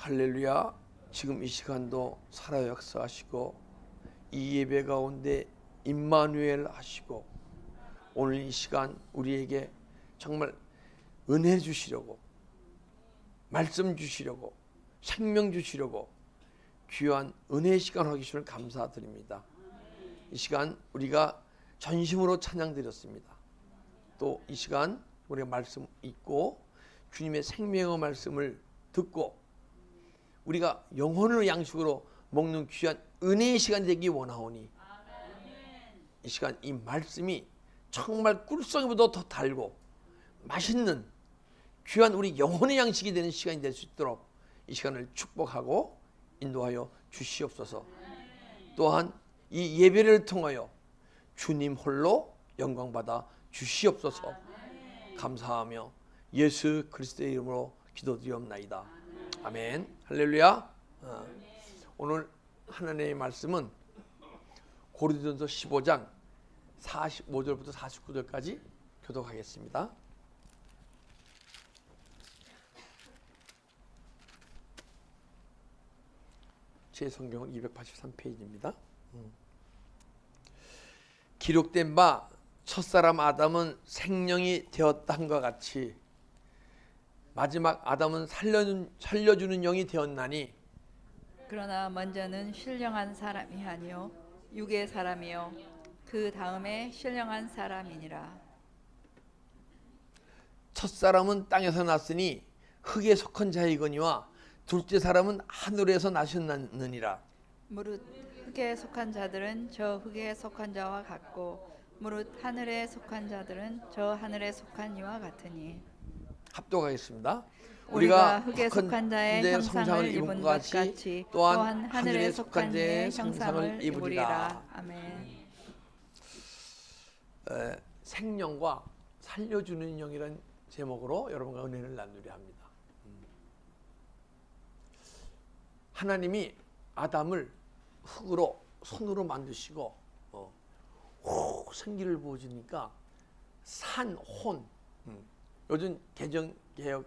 할렐루야. 지금 이 시간도 살아 역사하시고 이 예배 가운데 임마누엘 하시고 오늘 이 시간 우리에게 정말 은혜 주시려고, 말씀 주시려고, 생명 주시려고 귀한 은혜의 시간 하기 주심을 감사드립니다. 이 시간 우리가 전심으로 찬양 드렸습니다. 또 이 시간 우리가 말씀 읽고 주님의 생명의 말씀을 듣고 우리가 영혼의 양식으로 먹는 귀한 은혜의 시간 되기 원하오니 이 시간 이 말씀이 정말 꿀송이보다 더 달고 맛있는 귀한 우리 영혼의 양식이 되는 시간이 될 수 있도록 이 시간을 축복하고 인도하여 주시옵소서. 또한 이 예배를 통하여 주님 홀로 영광받아 주시옵소서. 감사하며 예수 그리스도의 이름으로 기도드리옵나이다. 아멘. 할렐루야. 오늘 하나님의 말씀은 고린도전서 15장 45절부터 49절까지 교독하겠습니다. 제 성경은 283페이지입니다. 기록된 바 첫사람 아담은 생명이 되었다 한과 같이 마지막 아담은 살려주는 영이 되었나니 그러나 먼저는 신령한 사람이 아니요 육의 사람이요 그 다음에 신령한 사람이니라. 첫사람은 땅에서 났으니 흙에 속한 자이거니와 둘째 사람은 하늘에서 나셨느니라. 무릇 흙에 속한 자들은 저 흙에 속한 자와 같고 무릇 하늘에 속한 자들은 저 하늘에 속한 이와 같으니. 합독하겠습니다. 우리가 흙에 속한 자의 형상을 입은 것 같이 또한 하늘에 속한 자의 형상을 입으리라. 아멘. 생명과 살려주는 영이라는 제목으로 여러분과 은혜를 나누려 합니다. 하나님이 아담을 흙으로 손으로 만드시고 생기를 부어주니까 산혼, 요즘 개정개혁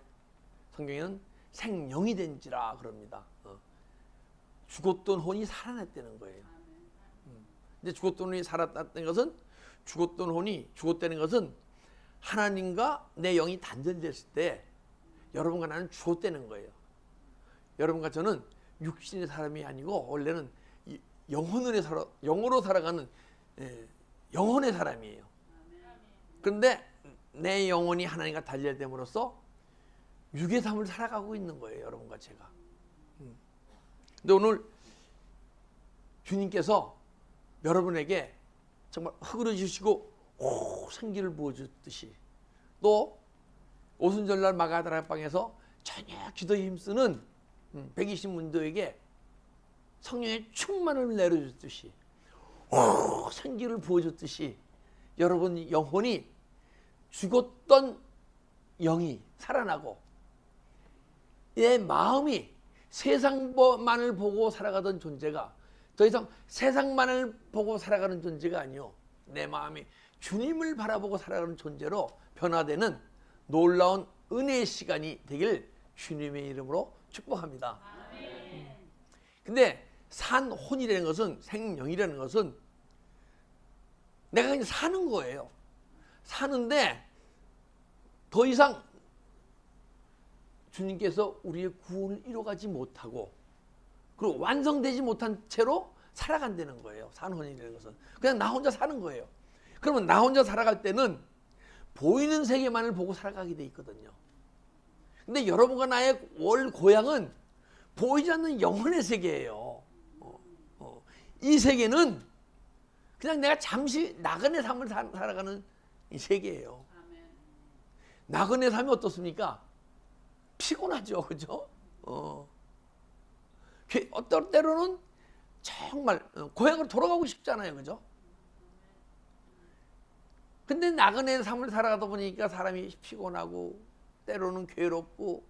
성경에는 생령이 된지라 그럽니다. 죽었던 혼이 살아났다는 거예요. 근데 죽었던 혼이 살았다는 것은 죽었다는 것은 하나님과 내 영이 단절됐을 때 여러분과 나는 죽었다는 거예요. 여러분과 저는 육신의 사람이 아니고 원래는 영으로 살아가는 영혼의 사람이에요. 그런데 내 영혼이 하나님과 단절됨으로써 육의 삶을 살아가고 있는 거예요. 여러분과 제가. 근데 오늘 주님께서 여러분에게 정말 흙으로 주시고 생기를 부어주듯이 또 오순절날 마가다락방에서 저녁 기도에 힘쓰는 120문도에게 성령의 충만을 내려줬듯이 생기를 부어줬듯이 여러분 영혼이 죽었던 영이 살아나고 내 마음이 세상만을 보고 살아가던 존재가 더 이상 세상만을 보고 살아가는 존재가 아니요 내 마음이 주님을 바라보고 살아가는 존재로 변화되는 놀라운 은혜의 시간이 되길 주님의 이름으로 축복합니다. 근데 산혼이라는 것은 생명이라는 것은 내가 그냥 사는 거예요. 사는데 더 이상 주님께서 우리의 구원을 이뤄가지 못하고 그리고 완성되지 못한 채로 살아간다는 거예요. 산혼이라는 것은 그냥 나 혼자 사는 거예요. 그러면 나 혼자 살아갈 때는 보이는 세계만을 보고 살아가게 돼 있거든요. 근데 여러분과 나의 월 고향은 보이지 않는 영혼의 세계예요. 이 세계는 그냥 내가 잠시 나그네 삶을 살아가는 이 세계예요. 나그네 삶이 어떻습니까? 피곤하죠, 그죠? 어떤 때로는 정말 고향으로 돌아가고 싶잖아요, 그죠? 근데 나그네 삶을 살아가다 보니까 사람이 피곤하고 때로는 괴롭고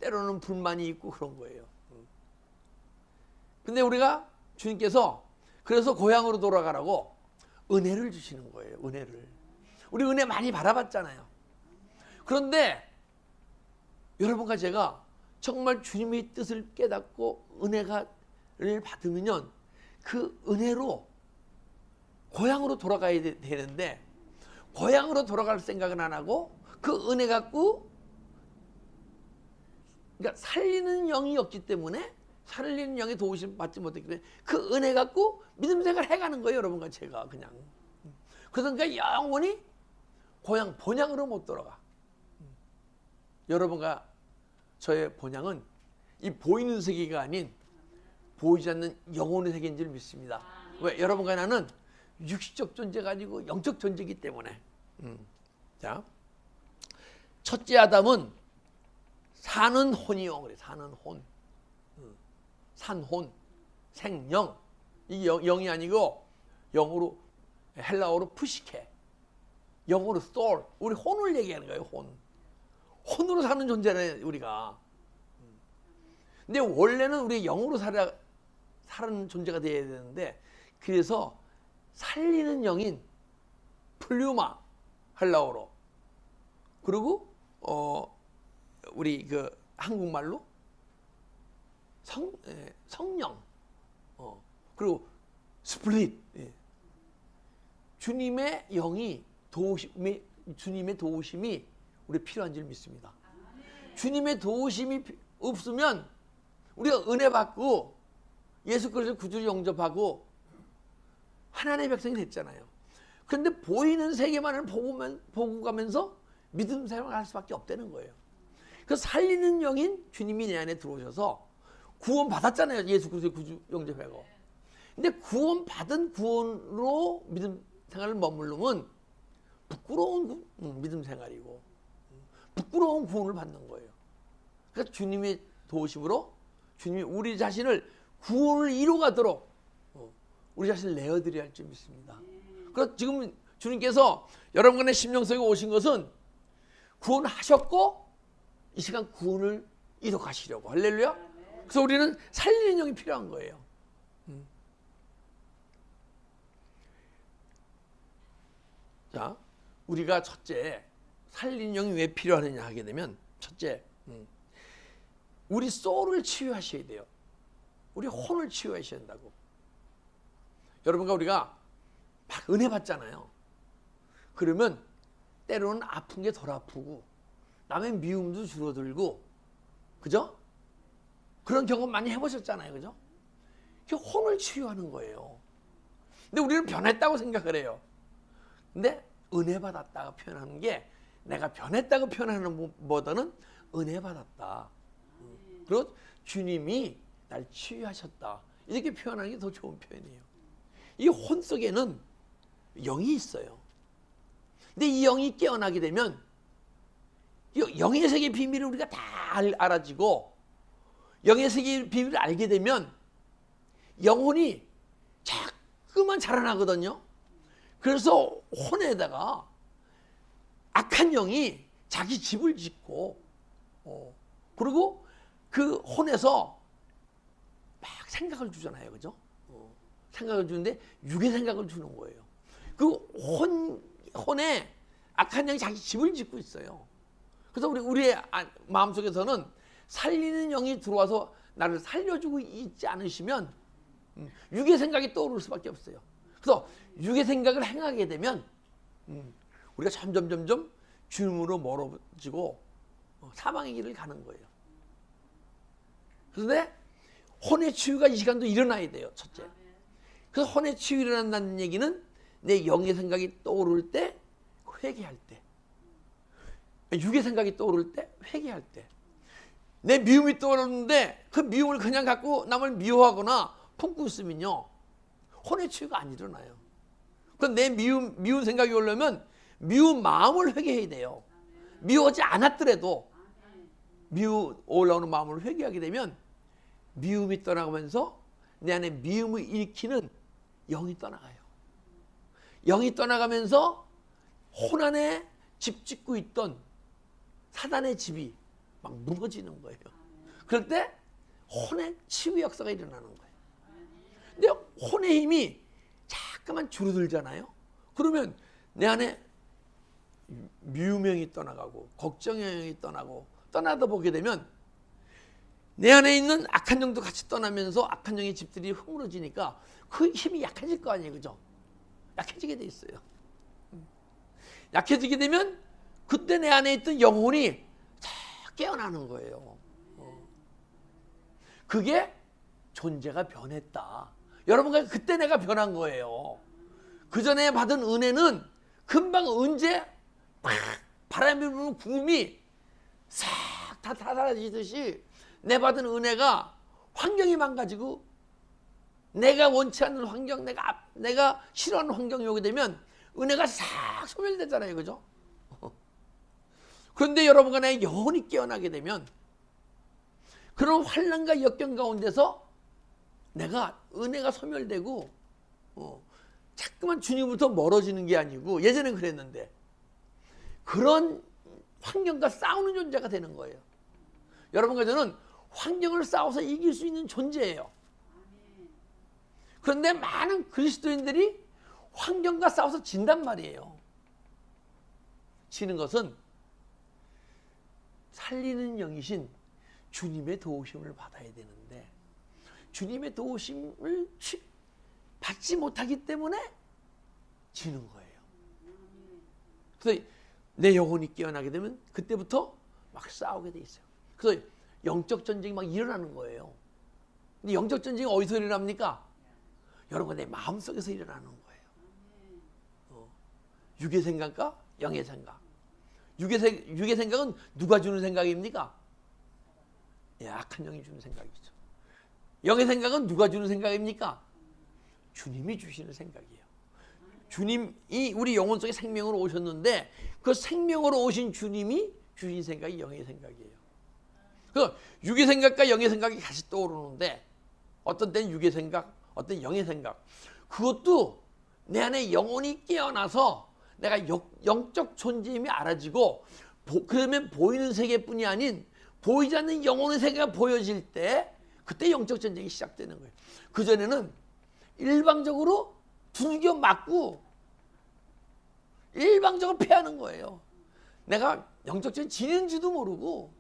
때로는 불만이 있고 그런 거예요. 근데 우리가 주님께서 그래서 고향으로 돌아가라고 은혜를 주시는 거예요. 은혜를. 우리 은혜 많이 받아봤잖아요. 그런데 여러분과 제가 정말 주님의 뜻을 깨닫고 은혜를 받으면 그 은혜로 고향으로 돌아가야 되는데 고향으로 돌아갈 생각은 안 하고 그 은혜 갖고 그러니까 살리는 영이 없기 때문에 살리는 영의 도우심 받지 못했기 때문에 그 은혜 갖고 믿음 생활을 해가는 거예요. 여러분과 제가 그냥. 그러니까 영원히 고향 본향으로 못 돌아가. 여러분과 저의 본향은 이 보이는 세계가 아닌 보이지 않는 영혼의 세계인 줄 믿습니다. 왜? 여러분과 나는 육신적 존재가 아니고 영적 존재이기 때문에. 자, 첫째 아담은 사는 혼이요. 그래, 사는 혼. 산혼, 생영. 이게 영이 아니고 영어로 헬라어로 푸시케. 영어로 soul. 우리 혼을 얘기하는 거예요. 혼. 혼으로 사는 존재네 우리가. 근데 원래는 우리 영으로 사는 존재가 되어야 되는데 그래서 살리는 영인 플류마 헬라어로 그리고 우리 그 한국말로 성령 그리고 스플릿 주님의 영이 주님의 도우심이 우리 필요한 줄 믿습니다. 주님의 도우심이 없으면 우리가 은혜 받고 예수 그리스도 구주를 영접하고 하나님의 백성이 됐잖아요. 그런데 보이는 세계만을 보고 가면서 믿음 생활을 할 수밖에 없다는 거예요. 그 살리는 영인 주님이 내 안에 들어오셔서 구원 받았잖아요. 예수 그리스도 구주 영접하고. 근데 구원 받은 구원으로 믿음 생활을 머무르면 부끄러운 믿음 생활이고 부끄러운 구원을 받는 거예요. 그러니까 주님의 도우심으로 주님이 우리 자신을 구원을 이루가도록 우리 자신을 내어드려야 할 줄 믿습니다. 그래서 지금 주님께서 여러분의 심령 속에 오신 것은 구원하셨고 이 시간 구원을 이룩하시려고. 할렐루야. 그래서 우리는 살리는 영이 필요한 거예요. 자, 우리가 첫째 살리는 영이 왜 필요하느냐 하게 되면 첫째 우리 소울을 치유하셔야 돼요. 우리 혼을 치유하셔야 된다고. 여러분과 우리가 막 은혜 받잖아요. 그러면 때로는 아픈 게 덜 아프고 남의 미움도 줄어들고 그죠? 그런 경험 많이 해보셨잖아요. 그죠? 그게 혼을 치유하는 거예요. 근데 우리는 변했다고 생각을 해요. 근데 은혜 받았다고 표현하는 게 내가 변했다고 표현하는 것보다는 은혜 받았다. 그리고 주님이 날 치유하셨다. 이렇게 표현하는 게 더 좋은 표현이에요. 이 혼 속에는 영이 있어요. 근데 이 영이 깨어나게 되면 영의 세계 비밀을 우리가 다 알아지고 영의 세계 비밀을 알게 되면 영혼이 자꾸만 자라나거든요. 그래서 혼에다가 악한 영이 자기 집을 짓고 그리고 그 혼에서 막 생각을 주잖아요. 그죠? 생각을 주는데 육의 생각을 주는 거예요. 그 혼에 악한 영이 자기 집을 짓고 있어요. 그래서 우리의 마음속에서는 살리는 영이 들어와서 나를 살려주고 있지 않으시면 육의 생각이 떠오를 수밖에 없어요. 그래서 육의 생각을 행하게 되면 우리가 점점 주님으로 멀어지고 사망의 길을 가는 거예요. 그런데 혼의 치유가 이 시간도 일어나야 돼요. 첫째. 그래서 혼의 치유 일어난다는 얘기는 내 영의 생각이 떠오를 때 회개할 때, 육의 생각이 떠오를 때 회개할 때, 내 미움이 떠오르는데 그 미움을 그냥 갖고 남을 미워하거나 품고 있으면요 혼의 치유가 안 일어나요. 그럼 내 미운 생각이 오려면 미운 마음을 회개해야 돼요. 미워하지 않았더라도 올라오는 마음을 회개하게 되면 미움이 떠나가면서 내 안에 미움을 일으키는 영이 떠나가요. 영이 떠나가면서 혼 안에 집 짓고 있던 사단의 집이 막 무너지는 거예요. 그럴 때 혼의 치유 역사가 일어나는 거예요. 근데 혼의 힘이 자꾸만 줄어들잖아요. 그러면 내 안에 미움의 영이 떠나가고 걱정의 영이 떠나고 떠나다 보게 되면 내 안에 있는 악한 영도 같이 떠나면서 악한 영의 집들이 허물어지니까 그 힘이 약해질 거 아니에요, 그죠? 약해지게 돼 있어요. 약해지게 되면 그때 내 안에 있던 영혼이 다 깨어나는 거예요. 그게 존재가 변했다. 여러분과 그때 내가 변한 거예요. 그 전에 받은 은혜는 금방 언제 바람이 부는 구름이 싹 다 사라지듯이 내 받은 은혜가 환경이 망가지고 내가 원치 않는 환경, 내가 싫어하는 환경이 오게 되면 은혜가 싹 소멸되잖아요, 그죠? 그런데 여러분과 내 영혼이 깨어나게 되면 그런 환난과 역경 가운데서 내가 은혜가 소멸되고 자꾸만 주님부터 멀어지는 게 아니고, 예전엔 그랬는데 그런 환경과 싸우는 존재가 되는 거예요. 여러분과 저는 환경을 싸워서 이길 수 있는 존재예요. 그런데 많은 그리스도인들이 환경과 싸워서 진단 말이에요. 지는 것은 살리는 영이신 주님의 도우심을 받아야 되는데 주님의 도우심을 받지 못하기 때문에 지는 거예요. 그래서 내 영혼이 깨어나게 되면 그때부터 막 싸우게 돼 있어요. 그래서 영적 전쟁이 막 일어나는 거예요. 근데 영적 전쟁이 어디서 일어납니까? 여러분 내 마음속에서 일어나는 거예요. 육의 생각과 영의 생각. 육의 생각은 누가 주는 생각입니까? 악한 영이 주는 생각이죠. 영의 생각은 누가 주는 생각입니까? 주님이 주시는 생각이에요. 주님이 우리 영혼 속에 생명으로 오셨는데 그 생명으로 오신 주님이 주신 생각이 영의 생각이에요. 그 육의 생각과 영의 생각이 같이 떠오르는데 어떤 때는 육의 생각, 어떤 때는 영의 생각. 그것도 내 안에 영혼이 깨어나서 내가 영적 존재임이 알아지고 그러면 보이는 세계뿐이 아닌 보이지 않는 영혼의 세계가 보여질 때 그때 영적 전쟁이 시작되는 거예요. 그전에는 일방적으로 두들겨 맞고 일방적으로 패하는 거예요. 내가 영적 전쟁 지는지도 모르고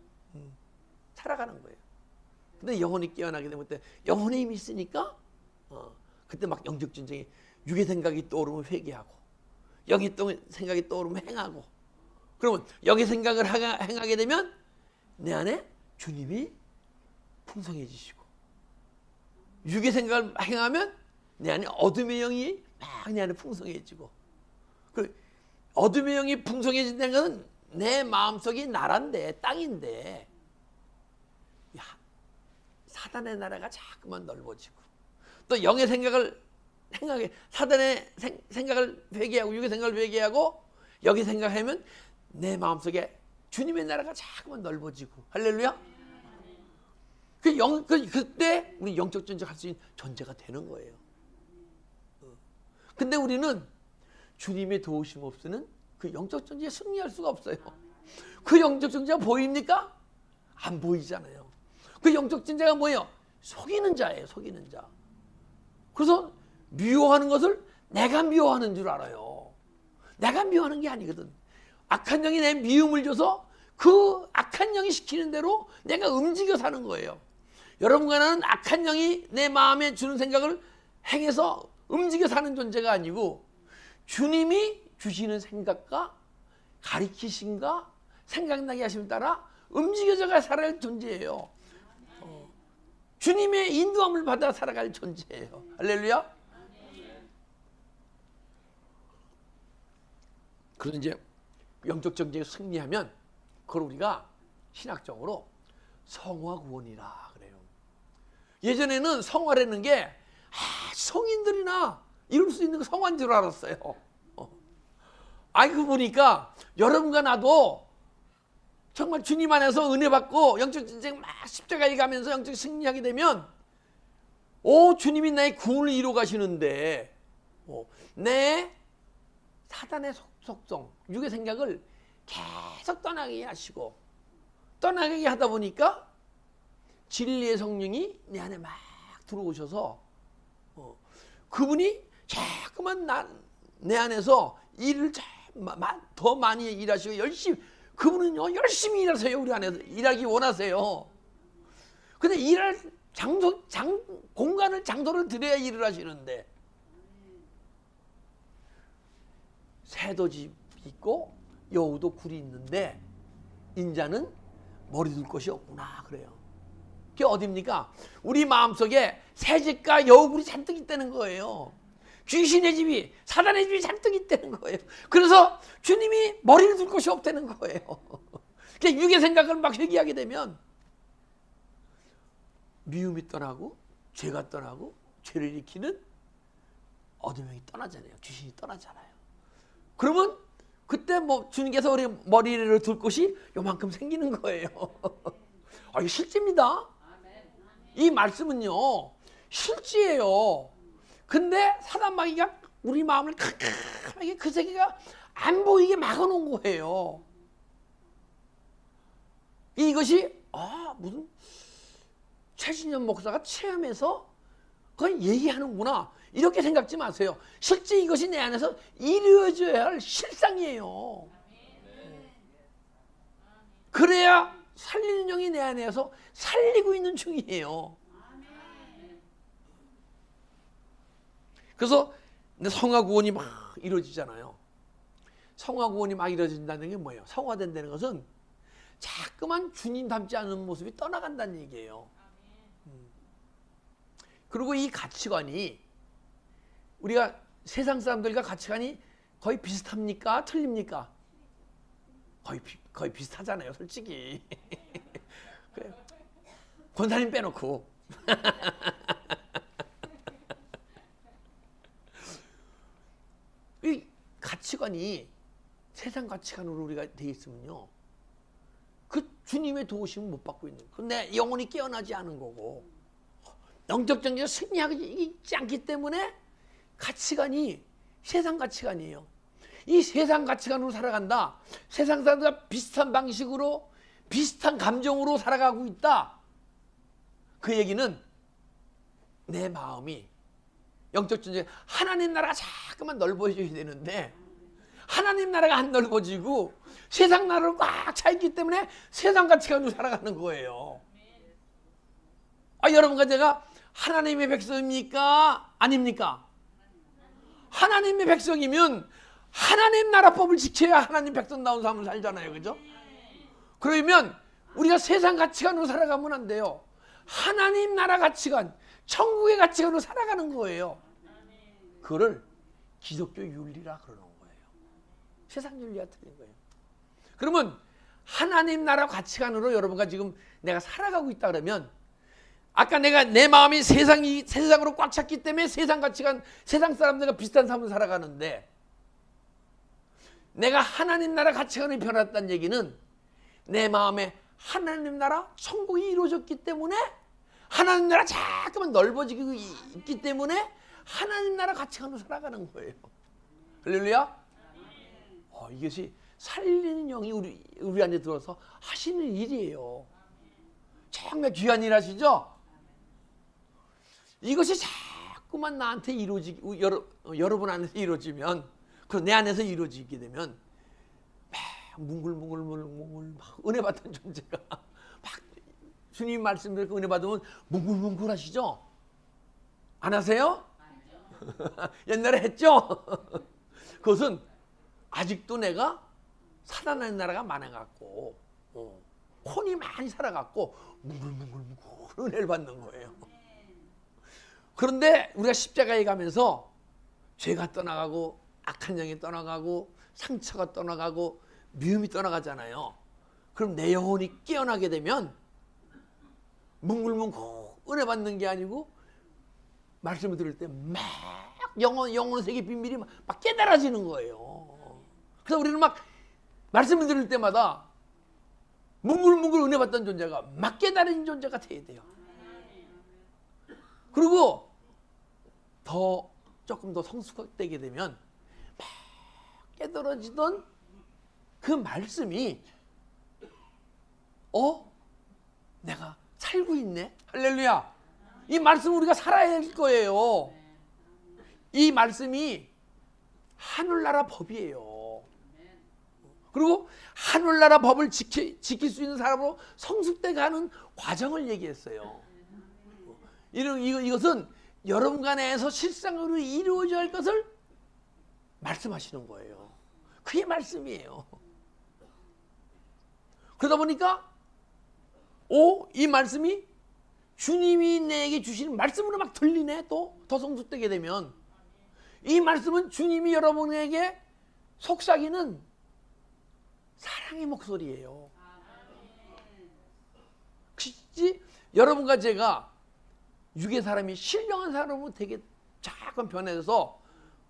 살아가는 거예요. 근데 영혼이 깨어나게 되면 그때 영혼의 힘이 있으니까 그때 막 영적 전쟁이 육의 생각이 떠오르면 회개하고 영의 생각이 떠오르면 행하고 그러면 영의 생각을 행하게 되면 내 안에 주님이 풍성해지시고 육의 생각을 행하면 내 안에 어둠의 영이 막 내 안에 풍성해지고 어둠의 영이 풍성해진다는 것은 내 마음속이 나라인데 땅인데 사단의 나라가 자꾸만 넓어지고 또 영의 생각을 행하게 사단의 생각을 회개하고 육의 생각을 회개하고 영의 생각하면 내 마음속에 주님의 나라가 자꾸만 넓어지고 할렐루야. 그때 우리 영적 전쟁할 수 있는 존재가 되는 거예요. 근데 우리는 주님의 도우심 없이는 그 영적 전쟁에 승리할 수가 없어요. 그 영적 전쟁가 보입니까? 안 보이잖아요. 그 영적 전쟁가 뭐예요? 속이는 자예요. 속이는 자. 그래서 미워하는 것을 내가 미워하는 줄 알아요. 내가 미워하는 게 아니거든. 악한 영이 내 미움을 줘서 그 악한 영이 시키는 대로 내가 움직여 사는 거예요. 여러분과 나는 악한 영이 내 마음에 주는 생각을 행해서 움직여 사는 존재가 아니고 주님이 주시는 생각과 가리키심과 생각나게 하심에 따라 움직여져가 살아야 할 존재예요. 주님의 인도함을 받아 살아갈 존재예요. 할렐루야. 그래서 이제 영적 전쟁에 승리하면 그걸 우리가 신학적으로 성화 구원이라 그래요. 예전에는 성화라는 게 성인들이나 이룰 수 있는 거 성화인 줄 알았어요. 알고 보니까 여러분과 나도 정말 주님 안에서 은혜 받고 영적 전쟁 막 십자가에 가면서 영적 승리하게 되면 주님이 나의 구원을 이루어 가시는데 내 사단의 속성, 육의 생각을 계속 떠나게 하시고 떠나게 하다 보니까 진리의 성령이 내 안에 막 들어오셔서 그분이 자꾸만 내 안에서 일을 더 많이 일하시고 그분은요 열심히 일하세요. 우리 안에서 일하기 원하세요. 근데 일할 공간을 장소를 드려야 일을 하시는데 새도 집 있고 여우도 굴이 있는데 인자는 머리 둘 곳이 없구나 그래요. 그게 어딥니까? 우리 마음속에 새집과 여우굴이 잔뜩 있다는 거예요. 귀신의 집이 사단의 집이 잔뜩 있다는 거예요. 그래서 주님이 머리를 둘 곳이 없다는 거예요. 그러니까 육의 생각을 막 회귀하게 되면 미움이 떠나고 죄가 떠나고 죄를 일으키는 어둠이 떠나잖아요. 귀신이 떠나잖아요. 그러면 그때 뭐 주님께서 우리 머리를 둘 곳이 요만큼 생기는 거예요. 이거 실제입니다. 이 말씀은요 실제예요. 근데 사단 마귀가 우리 마음을 캄캄하게 그 세계가 안 보이게 막아놓은 거예요. 이것이 무슨 최신현 목사가 체험해서 그걸 얘기하는구나 이렇게 생각지 마세요. 실제 이것이 내 안에서 이루어져야 할 실상이에요. 그래야 살리는 영이 내 안에서 살리고 있는 중이에요. 그래서 성화 구원이 막 이루어지잖아요. 성화 구원이 막 이루어진다는 게 뭐예요? 성화된다는 것은 자꾸만 주님 닮지 않은 모습이 떠나간다는 얘기예요. 그리고 이 가치관이 우리가 세상 사람들과 가치관이 거의 비슷합니까? 틀립니까? 거의 비슷하잖아요, 솔직히. 권사님 빼놓고. 이 가치관이 세상 가치관으로 우리가 돼 있으면요, 그 주님의 도우심을 못 받고 있는 거예요. 내 영혼이 깨어나지 않은 거고, 영적 정신이 승리하기 있지 않기 때문에 가치관이 세상 가치관이에요. 이 세상 가치관으로 살아간다. 세상 사람들과 비슷한 방식으로 비슷한 감정으로 살아가고 있다. 그 얘기는 내 마음이 영적 존재 하나님 나라가 자꾸만 넓어져야 되는데 하나님 나라가 안 넓어지고 세상 나라로 꽉 차 있기 때문에 세상 가치관으로 살아가는 거예요. 여러분과 제가 하나님의 백성입니까? 아닙니까? 하나님의 백성이면 하나님 나라법을 지켜야 하나님 백성다운 삶을 살잖아요. 그죠? 그러면 우리가 세상 가치관으로 살아가면 안 돼요. 하나님 나라 가치관, 천국의 가치관으로 살아가는 거예요. 그거를 기독교 윤리라 그러는 거예요. 세상 윤리가 틀린 거예요. 그러면 하나님 나라 가치관으로 여러분과 지금 내가 살아가고 있다 그러면 아까 내가 내 마음이 세상으로 꽉 찼기 때문에 세상 가치관, 세상 사람들과 비슷한 삶을 살아가는데 내가 하나님 나라 가치관이 변했다는 얘기는 내 마음에 하나님 나라 천국이 이루어졌기 때문에 하나님 나라 자꾸만 넓어지고 있기 때문에 하나님 나라 가치관으로 살아가는 거예요. 할렐루야. 이것이 살리는 영이 우리 안에 들어서 하시는 일이에요. 정말 귀한 일 하시죠? 이것이 자꾸만 나한테 이루어지고 여러분 안에서 이루어지면 그리고 내 안에서 이루어지게 되면 막 뭉글뭉글 막 은혜 받던 존재가 막 주님 말씀을 은혜 받으면 뭉글뭉글 하시죠? 안 하세요? 옛날에 했죠? 그것은 아직도 내가 살아나는 나라가 많아갖고 혼이 많이 살아갖고 뭉글뭉글 은혜를 받는 거예요. 그런데 우리가 십자가에 가면서 죄가 떠나가고 악한 영이 떠나가고 상처가 떠나가고 미움이 떠나가잖아요. 그럼 내 영혼이 깨어나게 되면 뭉글뭉글 은혜 받는 게 아니고 말씀을 들을 때 막 영혼 세계 비밀이 막 깨달아지는 거예요. 그래서 우리는 막 말씀을 들을 때마다 뭉글뭉글 은혜 받던 존재가 막 깨달은 존재가 돼야 돼요. 그리고 조금 더 성숙되게 되면 막 깨달아지던 그 말씀이 내가 살고 있네. 할렐루야. 이 말씀 우리가 살아야 할 거예요. 이 말씀이 하늘나라 법이에요. 그리고 하늘나라 법을 지킬 수 있는 사람으로 성숙돼 가는 과정을 얘기했어요. 이것은 여러분 안에서 실상으로 이루어져야 할 것을 말씀하시는 거예요. 그게 말씀이에요. 그러다 보니까 이 말씀이 주님이 내게 주시는 말씀으로 막 들리네. 또 더 성숙되게 되면 이 말씀은 주님이 여러분에게 속삭이는 사랑의 목소리예요. 그치? 여러분과 제가 육의 사람이 신령한 사람으로 되게 자꾸 변해서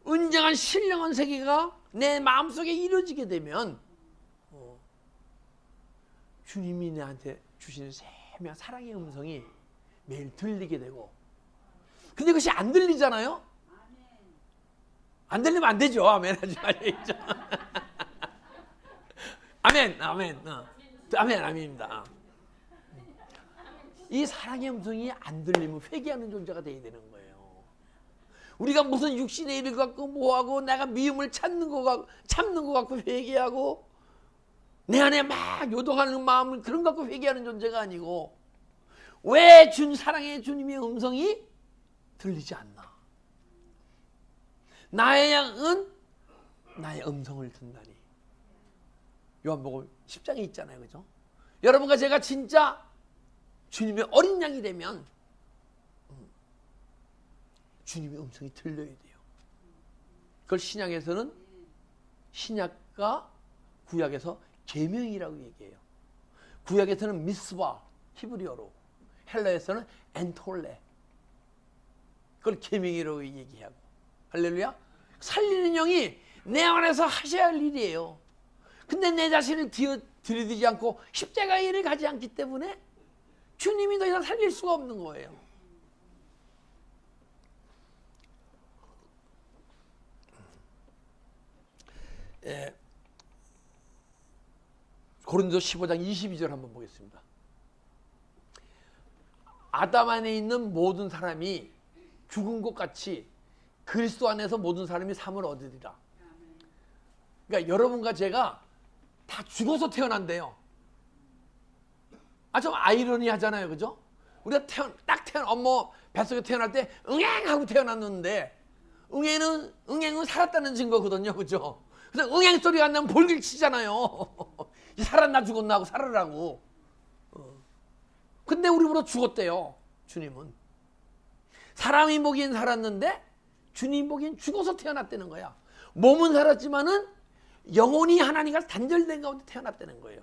은정한 신령한 세계가 내 마음속에 이루어지게 되면 주님이 나한테 주시는 세미한 사랑의 음성이 매일 들리게 되고, 근데 그것이 안 들리잖아요. 안 들리면 안 되죠. 아멘 하지 말죠. 아멘, 아멘, 아멘, 아멘입니다. 이 사랑의 음성이 안 들리면 회개하는 존재가 돼야 되는 거예요. 우리가 무슨 육신의 일을 갖고 뭐하고 내가 미움을 참는 거 갖고 회개하고 내 안에 막 요동하는 마음을 그런 거 갖고 회개하는 존재가 아니고, 왜 사랑의 주님의 음성이 들리지 않나? 나의 양은 나의 음성을 듣나니. 요한복음 10장에 있잖아요. 그죠? 여러분과 제가 진짜 주님의 어린 양이 되면 주님의 음성이 들려야 돼요. 그걸 신약에서는, 신약과 구약에서 계명이라고 얘기해요. 구약에서는 미스바, 히브리어로, 헬라에서는 엔톨레, 그걸 계명이라고 얘기하고. 할렐루야. 살리는 영이 내 안에서 하셔야 할 일이에요. 근데 내 자신을 들이대지 않고 십자가의 일을 가지 않기 때문에 주님이 더 이상 살릴 수가 없는 거예요. 고린도 15장 22절 한번 보겠습니다. 아담 안에 있는 모든 사람이 죽은 것 같이 그리스도 안에서 모든 사람이 삶을 얻으리라. 그러니까 여러분과 제가 다 죽어서 태어난대요. 좀 아이러니하잖아요. 그죠? 우리가 엄마 뱃속에 태어날 때 응행하고 태어났는데 응행은 살았다는 증거거든요. 그죠? 그래서 응행 소리가 안 나면 볼길 치잖아요. 살았나 죽었나 하고 살으라고. 근데 우리보다 죽었대요. 주님은. 사람이 보기엔 살았는데 주님 보기엔 죽어서 태어났다는 거야. 몸은 살았지만은 영혼이 하나님과 단절된 가운데 태어났다는 거예요.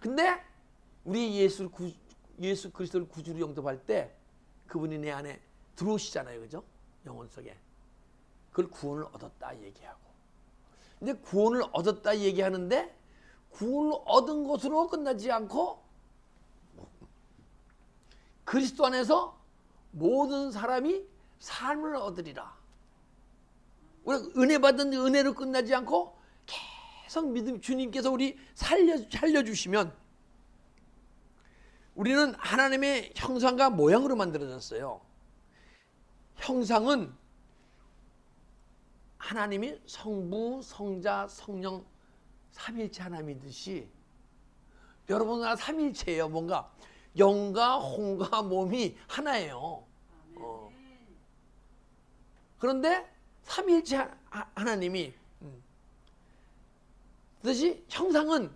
근데 우리 예수 그리스도를 구주로 영접할 때 그분이 내 안에 들어오시잖아요. 그죠? 영혼 속에. 그걸 구원을 얻었다 얘기하고. 근데 구원을 얻었다 얘기하는데 구원을 얻은 것으로 끝나지 않고 그리스도 안에서 모든 사람이 삶을 얻으리라. 우리가 은혜 받은 은혜로 끝나지 않고 계속 믿음, 주님께서 우리 살려주시면 우리는 하나님의 형상과 모양으로 만들어졌어요. 형상은 하나님이 성부, 성자, 성령 삼일체 하나님이듯이 여러분은 삼일체예요. 뭔가 영과 혼과 몸이 하나예요. 그런데 삼일체 하나님이 뜻이 형상은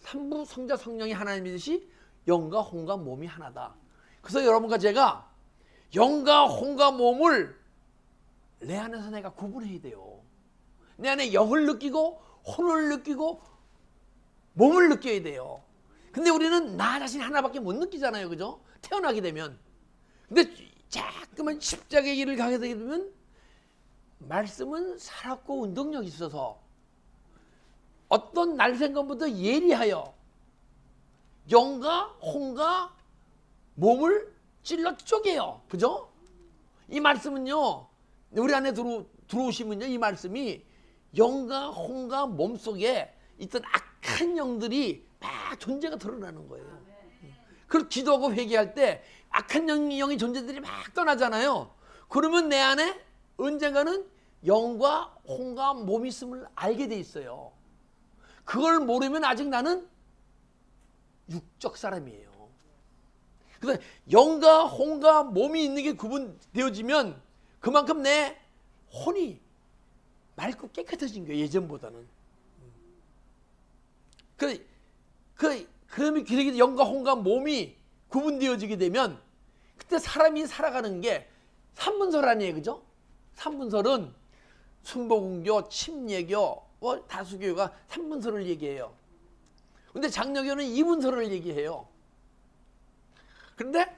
삼부, 성자, 성령이 하나님이듯이 영과 혼과 몸이 하나다. 그래서 여러분과 제가 영과 혼과 몸을 내 안에서 내가 구분해야 돼요. 내 안에 영을 느끼고 혼을 느끼고 몸을 느껴야 돼요. 근데 우리는 나 자신 하나밖에 못 느끼잖아요. 그죠? 태어나게 되면. 근데 자꾸만 십자가의 길을 가게 되면 말씀은 살았고 운동력이 있어서 어떤 날생건부터 예리하여 영과 혼과 몸을 찔러 쪼개요. 그죠? 이 말씀은요, 우리 안에 들어오시면요, 이 말씀이 영과 혼과 몸 속에 있던 악한 영들이 막 존재가 드러나는 거예요. 그리고 기도하고 회개할 때 악한 영의 존재들이 막 떠나잖아요. 그러면 내 안에 언젠가는 영과 혼과 몸이 있음을 알게 돼 있어요. 그걸 모르면 아직 나는 육적 사람이에요. 그래서 영과 혼과 몸이 있는 게 구분되어지면 그만큼 내 혼이 맑고 깨끗해진 거예요. 예전보다는. 그러면 영과 혼과 몸이 구분되어지게 되면 그때 사람이 살아가는 게 삼분설 아니에요. 그죠? 삼분설은 순복음교, 침례교, 다수교가 삼분설을 얘기해요. 근데 장로교는 이분설을 얘기해요. 그런데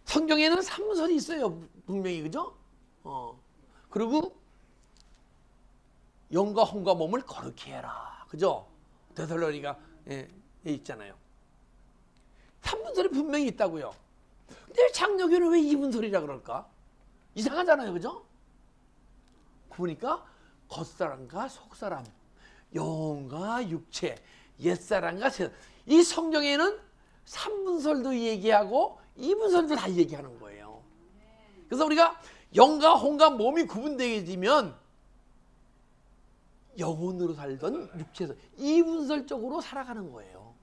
성경에는 삼분설이 있어요. 분명히. 그죠? 그리고 영과 혼과 몸을 거룩히 해라. 그죠? 데살로니가 있잖아요. 삼분설이 분명히 있다고요. 근데 장로교는 왜 이분설이라 그럴까? 이상하잖아요. 그죠? 보니까 겉사람과 속사람, 영과 육체, 옛사람과 새사람. 이 성경에는 삼분설도 얘기하고 이분설도 다 얘기하는 거예요. 그래서 우리가 영과 혼과 몸이 구분되게 되면 영혼으로 살던 육체에서 이분설적으로 살아가는 거예요.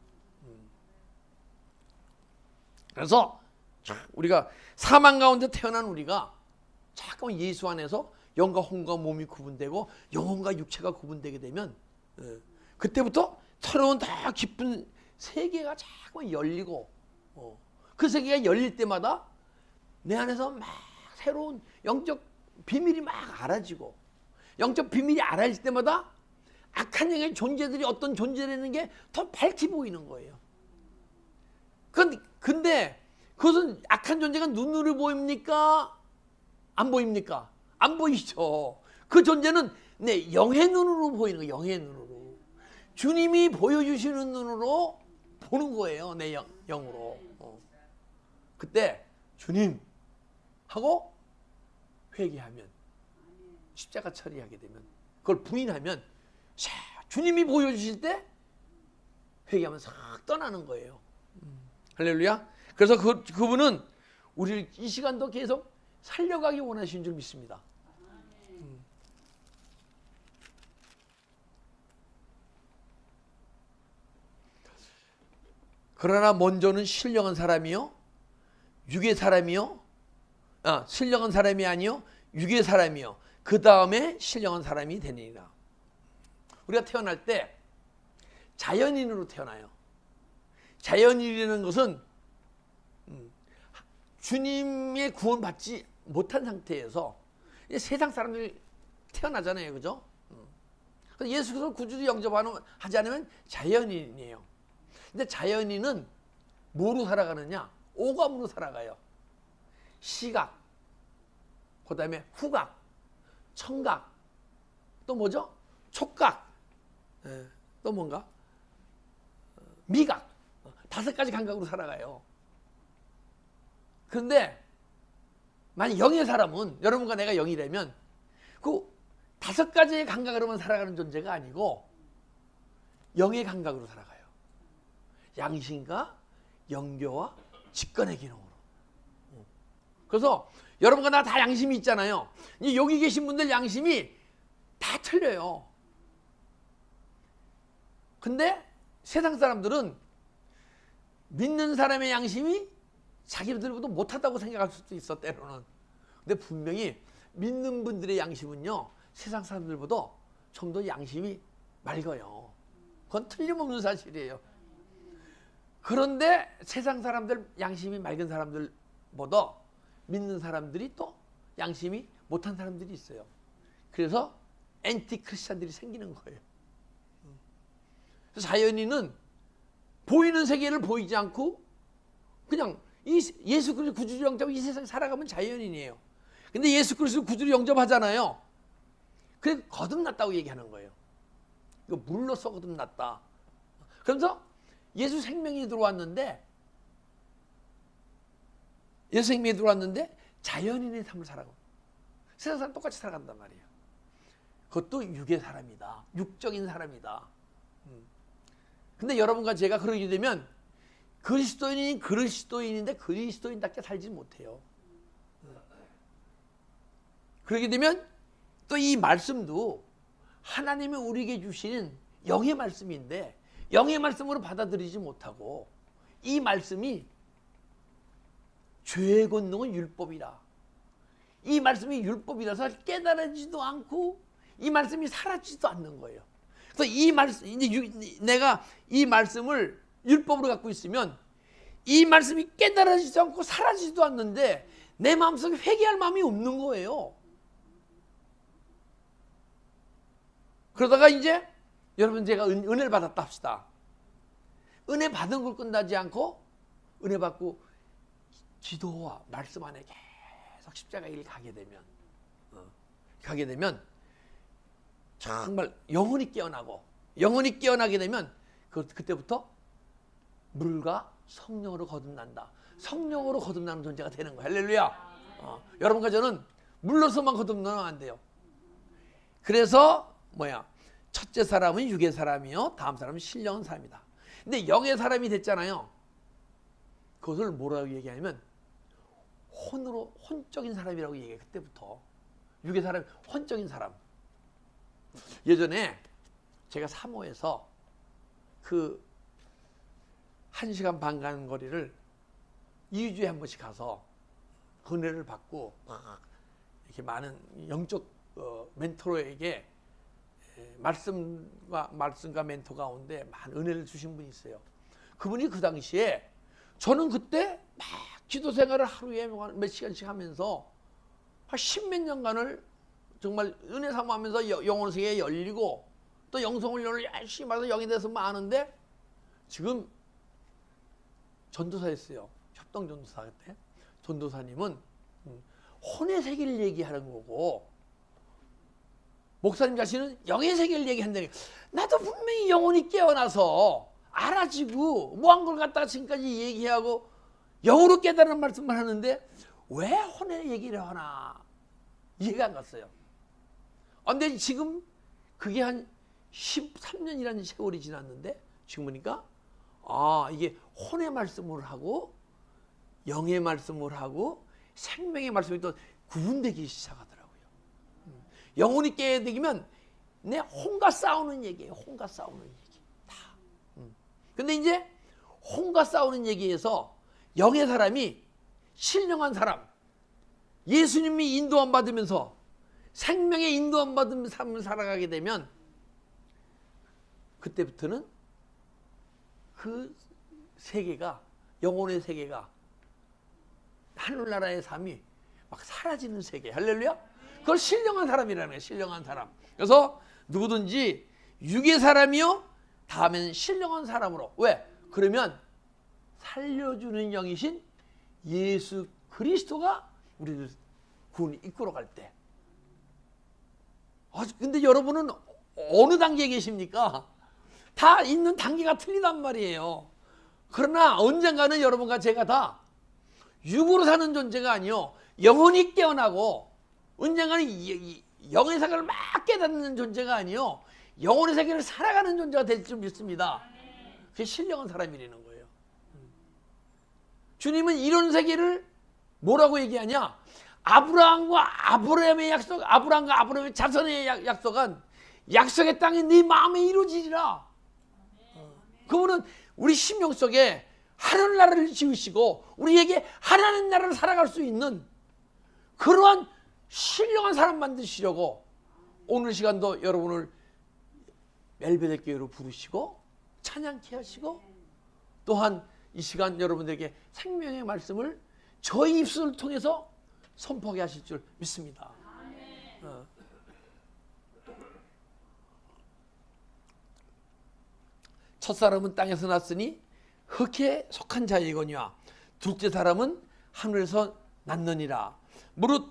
그래서 우리가 사망 가운데 태어난 우리가 잠깐 예수 안에서 영과 혼과 몸이 구분되고 영혼과 육체가 구분되게 되면 그때부터 새로운 다 깊은 세계가 자꾸 열리고 그 세계가 열릴 때마다 내 안에서 막 새로운 영적 비밀이 막 알아지고 영적 비밀이 알아질 때마다 악한 영의 존재들이 어떤 존재라는 게 더 밝히 보이는 거예요. 근데 그것은 악한 존재가 눈으로 보입니까? 안 보입니까? 안 보이죠. 그 존재는 내 영의 눈으로 보이는 거예요. 영의 눈으로. 주님이 보여주시는 눈으로 보는 거예요. 내 영으로. 그때 주님 하고 회개하면 십자가 처리하게 되면 그걸 부인하면 주님이 보여주실 때 회개하면 싹 떠나는 거예요. 할렐루야. 그래서 그분은 우리를 이 시간도 계속 살려가기 원하시는 줄 믿습니다. 그러나 먼저는 신령한 사람이요, 육의 사람이요, 신령한 사람이 아니요, 육의 사람이요, 그 다음에 신령한 사람이 되니라. 우리가 태어날 때 자연인으로 태어나요. 자연인이라는 것은 주님의 구원받지 못한 상태에서 세상 사람들이 태어나잖아요. 그죠? 그래서 예수 그리스도 구주로 영접하지 않으면 자연인이에요. 근데 자연인은 뭐로 살아가느냐? 오감으로 살아가요. 시각, 그 다음에 후각, 청각, 또 뭐죠? 촉각, 또 뭔가? 미각, 5가지 감각으로 살아가요. 그런데 만약 영의 사람은 여러분과 내가 영이라면 그 5가지의 감각으로만 살아가는 존재가 아니고 영의 감각으로 살아가요. 양심과 영교와 직관의 기능으로. 그래서 여러분과 나 다 양심이 있잖아요. 여기 계신 분들 양심이 다 틀려요. 근데 세상 사람들은 믿는 사람의 양심이 자기들보다 못하다고 생각할 수도 있어, 때로는. 근데 분명히 믿는 분들의 양심은요, 세상 사람들보다 좀 더 양심이 맑아요. 그건 틀림없는 사실이에요. 그런데 세상 사람들 양심이 맑은 사람들보다 믿는 사람들이 또 양심이 못한 사람들이 있어요. 그래서 엔티 크리스찬들이 생기는 거예요. 자연인은 보이는 세계를 보이지 않고 그냥 예수 그리스도 구주로 영접하고 이 세상에 살아가면 자연인이에요. 근데 예수 그리스도 구주로 영접하잖아요. 그래서 거듭났다고 얘기하는 거예요. 이거 물로써 거듭났다. 그래서 예수 생명이 들어왔는데 자연인의 삶을 살아가고 세상 사람 똑같이 살아간단 말이에요. 그것도 육의 사람이다. 육적인 사람이다. 근데 여러분과 제가 그러게 되면 그리스도인이 그리스도인인데 그리스도인답게 살지 못해요. 그러게 되면 또 이 말씀도 하나님이 우리에게 주시는 영의 말씀인데 영의 말씀으로 받아들이지 못하고 이 말씀이 죄의 권능은 율법이라, 이 말씀이 율법이라서 깨달아지도 않고 이 말씀이 사라지지도 않는 거예요. 그래서 이 말씀, 이제 내가 이 말씀을 율법으로 갖고 있으면 이 말씀이 깨달아지지도 않고 사라지지도 않는데 내 마음속에 회개할 마음이 없는 거예요. 그러다가 이제 여러분, 제가 은혜를 받았다 합시다. 은혜 받은 걸 끝나지 않고 은혜 받고 기도와 말씀 안에 계속 십자가 길 가게 되면 정말 영혼이 깨어나게 되면 그때부터 물과 성령으로 거듭난다. 성령으로 거듭나는 존재가 되는 거예요. 할렐루야. 여러분과 저는 물로서만 거듭나면 안 돼요. 그래서 첫째 사람은 육의 사람이요, 다음 사람은 신령한 사람이다. 근데 영의 사람이 됐잖아요. 그것을 뭐라고 얘기하냐면 혼적인 사람이라고 얘기해요. 그때부터 육의 사람, 혼적인 사람. 예전에 제가 사모에서 그 1시간 반 가는 거리를 2주에 한 번씩 가서 은혜를 받고 이렇게 많은 영적 멘토에게 말씀과 멘토 가운데 많은 은혜를 주신 분이 있어요. 그분이 그 당시에, 저는 그때 막 기도 생활을 하루에 몇 시간씩 하면서 한 10몇 년간을 정말 은혜 사모하면서 영혼 세계에 열리고 또 영성훈련을 열심히 해서 영에 대해서 아는데, 지금 전도사였어요. 협동전도사 때. 전도사님은 혼의 세계를 얘기하는 거고, 목사님 자신은 영의 세계를 얘기한다는 거예요. 나도 분명히 영혼이 깨어나서 알아지고 뭐한 걸 갖다가 지금까지 얘기하고 영으로 깨달은 말씀만 하는데 왜 혼의 얘기를 하나 이해가 안 갔어요. 근데 지금 그게 한 13년이라는 세월이 지났는데 지금 보니까 이게 혼의 말씀을 하고 영의 말씀을 하고 생명의 말씀이 또 구분되기 시작하더라고요. 영혼이 깨어되면 내 혼과 싸우는 얘기예요. 혼과 싸우는 얘기 다. 근데 이제 혼과 싸우는 얘기에서 영의 사람이, 신령한 사람, 예수님이 인도함 받으면서 생명의 인도함 받은 삶을 살아가게 되면 그때부터는 그 세계가, 영혼의 세계가, 하늘나라의 삶이 막 사라지는 세계. 할렐루야. 그걸 신령한 사람이라는 거예요. 신령한 사람. 그래서 누구든지 육의 사람이요, 다음에는 신령한 사람으로. 왜? 그러면 살려주는 영이신 예수 그리스도가 우리를 구원을 이끌어 갈 때. 근데 여러분은 어느 단계에 계십니까? 다 있는 단계가 틀리단 말이에요. 그러나 언젠가는 여러분과 제가 다 육으로 사는 존재가 아니요, 영혼이 깨어나고 언젠가는 영의 세계를 막 깨닫는 존재가 아니요, 영혼의 세계를 살아가는 존재가 될 줄 믿습니다. 그게 신령한 사람이라는 거예요. 주님은 이런 세계를 뭐라고 얘기하냐? 아브라함과 아브라함의 약속, 아브라함과 아브라함의 자손의 약속한 약속의 땅이 네 마음에 이루어지리라. 그분은 우리 심령 속에 하늘나라를 지으시고 우리에게 하나님 나라를 살아갈 수 있는 그러한 신령한 사람 만드시려고 오늘 시간도 여러분을 멜베덱 교회로 부르시고 찬양케 하시고, 또한 이 시간 여러분들에게 생명의 말씀을 저희 입술을 통해서 선포하게 하실 줄 믿습니다. 첫 사람은 땅에서 났으니 흙에 속한 자이거니와 둘째 사람은 하늘에서 났느니라. 무릇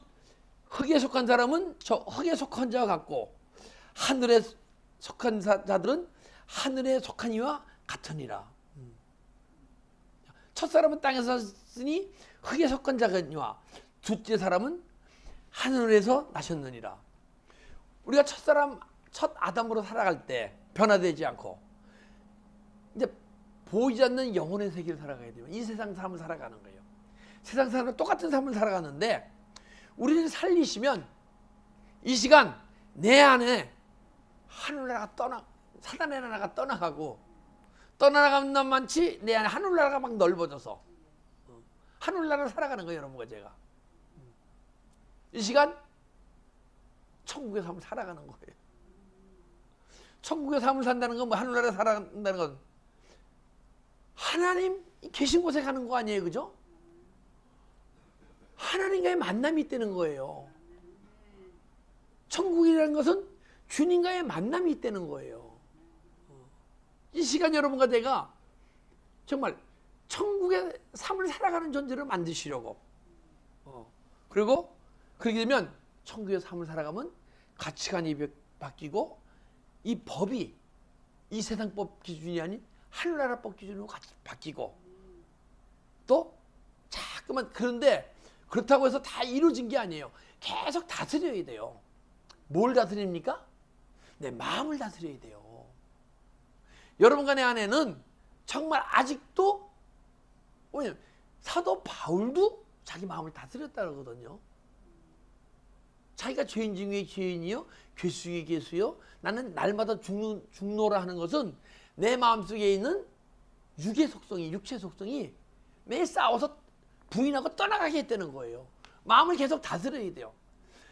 흙에 속한 사람은 저 흙에 속한 자와 같고 하늘에 속한 자들은 하늘에 속한 이와 같으니라. 첫 사람은 땅에서 났으니 흙에 속한 자거니와 둘째 사람은 하늘에서 나셨느니라. 우리가 첫 아담으로 살아갈 때 변화되지 않고 이제 보이지 않는 영혼의 세계를 살아가야 돼요. 이 세상 삶을 살아가는 거예요. 세상 사람은 똑같은 삶을 살아가는데 우리를 살리시면 이 시간 내 안에 하늘나라가 사단의 나라가 떠나가고 떠나가는 놈만치 내 안에 하늘나라가 막 넓어져서 하늘나라를 살아가는 거예요, 여러분과 제가. 이 시간 천국의 삶을 살아가는 거예요. 천국의 삶을 산다는 건 뭐 하늘나라에 살아간다는 건 하나님 계신 곳에 가는 거 아니에요, 그죠? 하나님과의 만남이 있다는 거예요. 천국이라는 것은 주님과의 만남이 있다는 거예요. 이 시간 여러분과 내가 정말 천국의 삶을 살아가는 존재를 만드시려고. 그리고 그렇게 되면 천국의 삶을 살아가면 가치관이 바뀌고 이 법이 이 세상법 기준이 아닌 하늘나라법 기준으로 바뀌고 또 자꾸만 그런데 그렇다고 해서 다 이루어진 게 아니에요. 계속 다스려야 돼요. 뭘 다스립니까? 내 마음을 다스려야 돼요. 여러분과 내 안에는 정말 아직도 뭐냐면 사도 바울도 자기 마음을 다스렸다 그러거든요. 자기가 죄인 중에 죄인이요 괴수 중에 괴수요 나는 날마다 죽노라 하는 것은 내 마음속에 있는 육의 속성이 육체 속성이 매일 싸워서 부인하고 떠나가게 했다는 거예요. 마음을 계속 다스려야 돼요.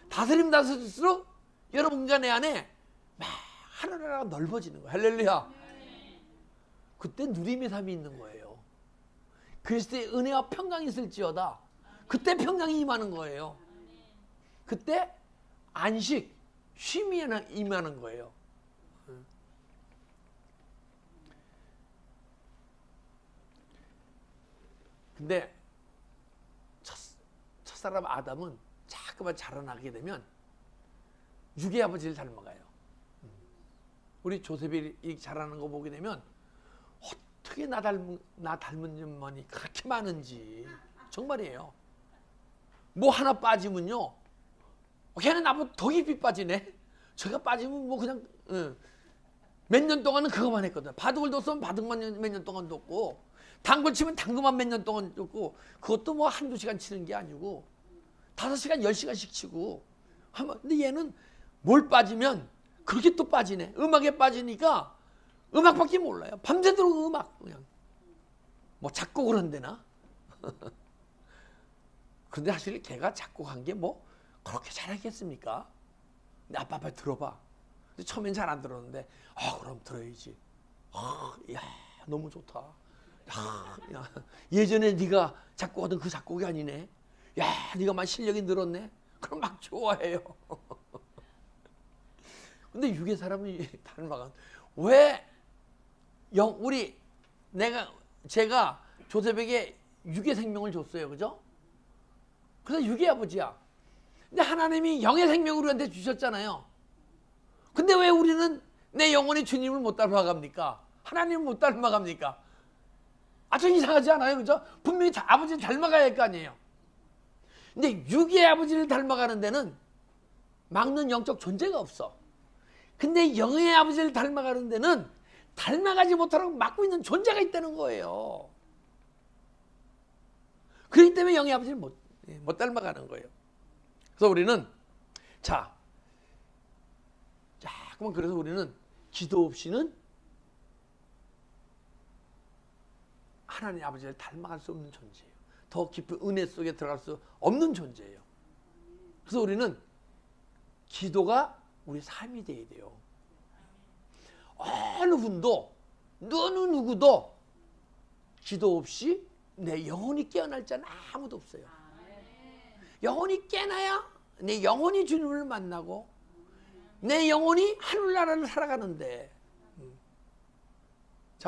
다스리면 다스릴수록 여러분과 내 안에 막 하늘나라가 넓어지는 거예요. 할렐루야. 그때 누림의 삶이 있는 거예요. 그리스도의 은혜와 평강이 있을지어다. 그때 평강이 임하는 거예요. 그때 안식, 쉼이 임하는 거예요. 근데 첫사람 아담은 자꾸만 자라나게 되면 육의 아버지를 닮아가요. 우리 조셉이 이렇게 자라는 거 보게 되면 어떻게 나 닮은 점만이 그렇게 많은지 정말이에요. 뭐 하나 빠지면요 걔는 나보다 더 깊이 빠지네. 제가 빠지면 뭐 그냥 몇 년 동안은 그거만 했거든. 바둑을 뒀으면 바둑만 몇 년 동안 뒀고 당구를 치면 당구만 몇 년 동안 뒀고 그것도 뭐 한두 시간 치는 게 아니고 5시간 10시간씩 치고 근데 얘는 뭘 빠지면 그렇게 또 빠지네. 음악에 빠지니까 음악밖에 몰라요. 밤새도록 음악 그냥 뭐 작곡을 한대나. 근데 사실 걔가 작곡한 게 뭐 그렇게 잘하겠습니까? 근데 아빠 빨리 들어봐. 근데 처음엔 잘 안 들었는데 그럼 들어야지. 야 너무 좋다. 야, 예전에 네가 작곡하던 그 작곡이 아니네. 야 네가 막 실력이 늘었네. 그럼 막 좋아해요. 근데 육의 사람이 닮아간 왜 제가 조셉에게 육의 생명을 줬어요, 그죠? 그래서 육의 아버지야. 근데 하나님이 영의 생명을 우리한테 주셨잖아요. 근데 왜 우리는 내 영혼이 주님을 못 닮아갑니까? 하나님을 못 닮아갑니까? 좀 이상하지 않아요, 그죠? 분명히 아버지를 닮아가야 할 거 아니에요. 근데 육의 아버지를 닮아가는 데는 막는 영적 존재가 없어. 근데 영의 아버지를 닮아가는 데는 닮아가지 못하고 막고 있는 존재가 있다는 거예요. 그렇기 때문에 영의 아버지를 못 닮아가는 거예요. 그래서 우리는 자꾸만 그래서 우리는 기도 없이는 하나님 아버지를 닮아갈 수 없는 존재예요. 더 깊은 은혜 속에 들어갈 수 없는 존재예요. 그래서 우리는 기도가 우리 삶이 돼야 돼요. 어느 분도 누구도 기도 없이 내 영혼이 깨어날 자는 아무도 없어요. 영혼이 깨나야 내 영혼이 주님을 만나고 내 영혼이 하늘나라를 살아가는데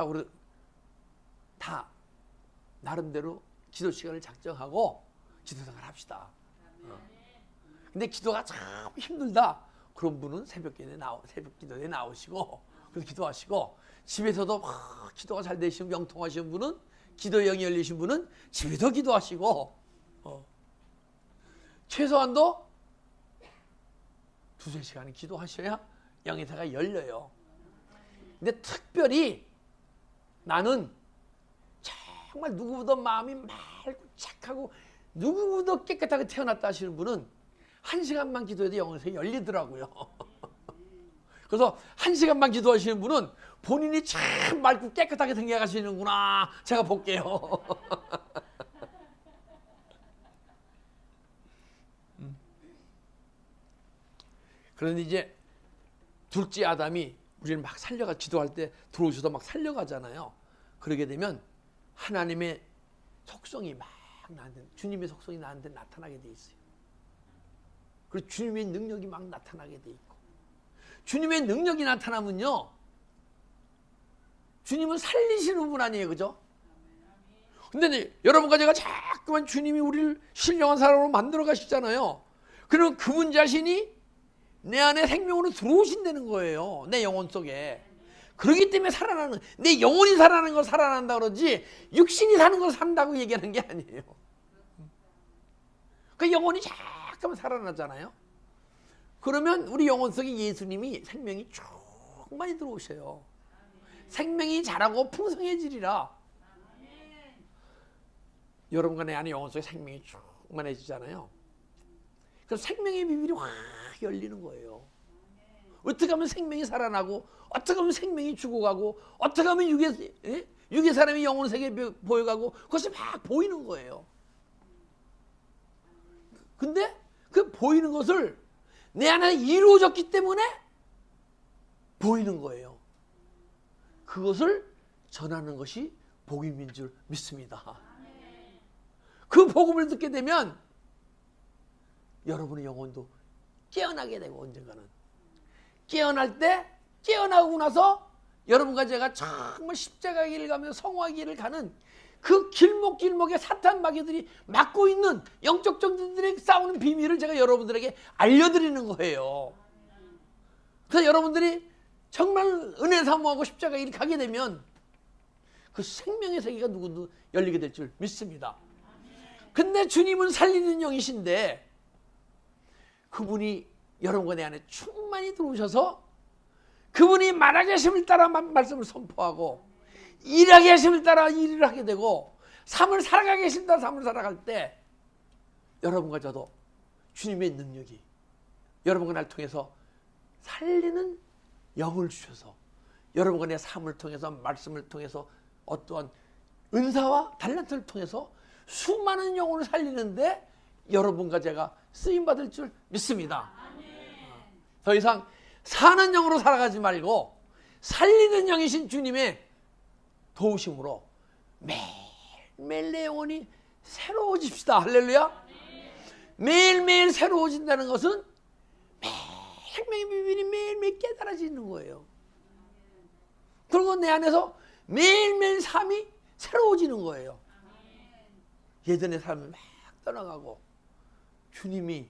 우리 다 나름대로 기도 시간을 작정하고 기도생활 합시다. 근데 기도가 참 힘들다. 그런 분은 새벽 기도에 나오시고 그래서 기도하시고 집에서도 기도가 잘 되시고 영통하시는 분은 기도의 영이 열리신 분은 집에서 기도하시고 최소한도 2-3시간 기도하셔야 영의 세가 열려요. 근데 특별히 나는 정말 누구보다 마음이 맑고 착하고 누구보다 깨끗하게 태어났다 하시는 분은 1시간만 기도해도 영의 세가 열리더라고요. 그래서 1시간만 기도하시는 분은 본인이 참 맑고 깨끗하게 생겨가시는구나. 제가 볼게요. 그런데 이제 둘째 아담이 우리를 막 살려가 기도할 때 들어오셔서 막 살려가잖아요. 그러게 되면 하나님의 속성이 막 나한테, 주님의 속성이 나한테 나타나게 돼 있어요. 그리고 주님의 능력이 막 나타나게 돼 있고, 주님의 능력이 나타나면요, 주님은 살리시는 분 아니에요, 그죠? 근데 여러분과 제가 자꾸만 주님이 우리를 신령한 사람으로 만들어 가시잖아요. 그러면 그분 자신이 내 안에 생명으로 들어오신다는 거예요. 내 영혼 속에. 그렇기 때문에 살아나는, 내 영혼이 살아나는 걸 살아난다 그러지 육신이 사는 걸 산다고 얘기하는 게 아니에요. 그 영혼이 잠깐만 살아나잖아요. 그러면 우리 영혼 속에 예수님이 생명이 충만히 들어오셔요. 생명이 자라고 풍성해지리라. 여러분과 내 안에 영혼 속에 생명이 충만해지잖아요. 그래서 생명의 비밀이 확 열리는 거예요. 어떻게 하면 생명이 살아나고, 어떻게 하면 생명이 죽어가고, 어떻게 하면 육의 사람이 영혼 세계에 보여가고, 그것이 막 보이는 거예요. 근데 그 보이는 것을 내 안에 이루어졌기 때문에 보이는 거예요. 그것을 전하는 것이 복음인 줄 믿습니다. 그 복음을 듣게 되면 여러분의 영혼도 깨어나게 되고, 언젠가는 깨어날 때, 깨어나고 나서 여러분과 제가 정말 십자가 길을 가면서 성화 길을 가는 그 길목길목에 사탄 마귀들이 막고 있는 영적 정신들의 싸우는 비밀을 제가 여러분들에게 알려드리는 거예요. 그래서 여러분들이 정말 은혜 사모하고 십자가 길을 가게 되면 그 생명의 세계가 누구도 열리게 될 줄 믿습니다. 근데 주님은 살리는 영이신데 그분이 여러분과 내 안에 충만히 들어오셔서 그분이 말하게 하심을 따라 말씀을 선포하고 일하게 하심을 따라 일을 하게 되고 삶을 살아가게 하심을 따라 삶을 살아갈 때 여러분과 저도 주님의 능력이 여러분과 나를 통해서 살리는 영을 주셔서 여러분과 내 삶을 통해서 말씀을 통해서 어떠한 은사와 달란트를 통해서 수많은 영혼을 살리는데 여러분과 제가 쓰임받을 줄 믿습니다. 더 이상 사는 영으로 살아가지 말고 살리는 영이신 주님의 도우심으로 매일매일 내 영혼이 새로워집시다. 할렐루야. 매일매일 새로워진다는 것은 생명의 비밀이 매일매일 깨달아지는 거예요. 그리고 내 안에서 매일매일 삶이 새로워지는 거예요. 예전의 삶을 막 떠나가고 주님이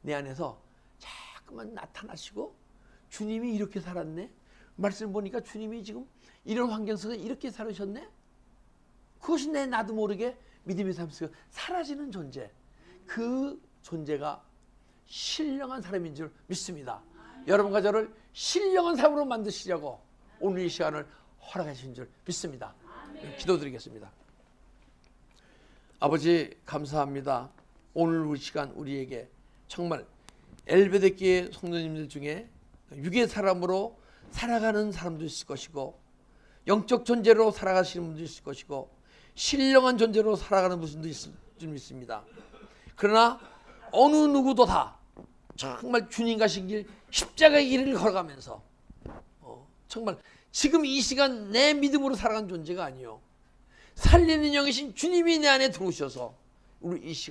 내 안에서 자꾸만 나타나시고 주님이 이렇게 살았네. 말씀 보니까 주님이 지금 이런 환경 속에 이렇게 살으셨네. 그것이 나도 모르게 믿음의 삶 속에 사라지는 존재. 그 존재가 신령한 사람인 줄 믿습니다. 여러분과 저를 신령한 사람으로 만드시려고 오늘 이 시간을 허락하신 줄 믿습니다. 기도드리겠습니다. 아버지 감사합니다. 오늘 이 시간 우리에게 정말 엘베데교의 성도님들 중에 육의 사람으로 살아가는 사람도 있을 것이고 영적 존재로 살아가시는 분도 있을 것이고 신령한 존재로 살아가는 분도 있을 줄 믿습니다. 그러나 어느 누구도 다 정말 주님 가신 길 십자가의 길을 걸어가면서 정말 지금 이 시간 내 믿음으로 살아가는 존재가 아니요 살리는 영이신 주님이 내 안에 들어오셔서 우리 이 시간